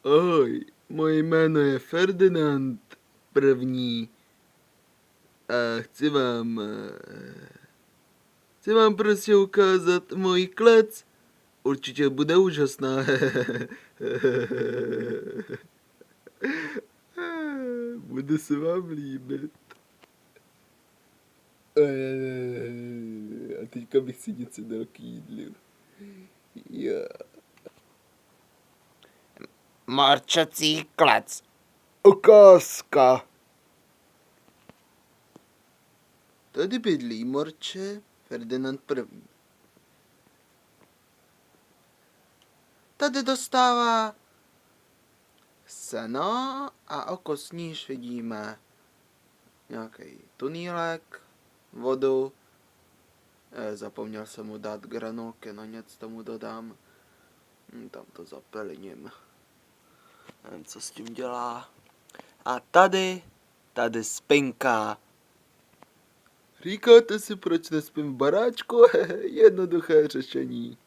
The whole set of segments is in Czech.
Ahoj, moje jméno je Ferdinand první a chci vám prostě ukázat moji klec. Určitě bude úžasná. Bude se vám líbit. A teďka bych si něco dal k jídlu. Jo. Morčací klec. Ukázka. Tady bydlí morče Ferdinand první. Tady dostává seno a okolo níž vidíme nějaký tunílek, vodu. Zapomněl jsem mu dát granulky, no něco tomu dodám. Tam to zapelním. Nevím, co s tím dělá. A tady spinka. Říkáte si, proč nespím v baráčku? Jednoduché řešení.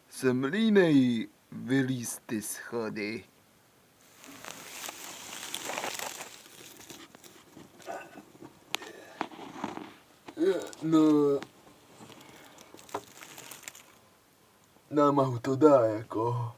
Jsem línej vylízt ty schody. No, námahu to dá, jako.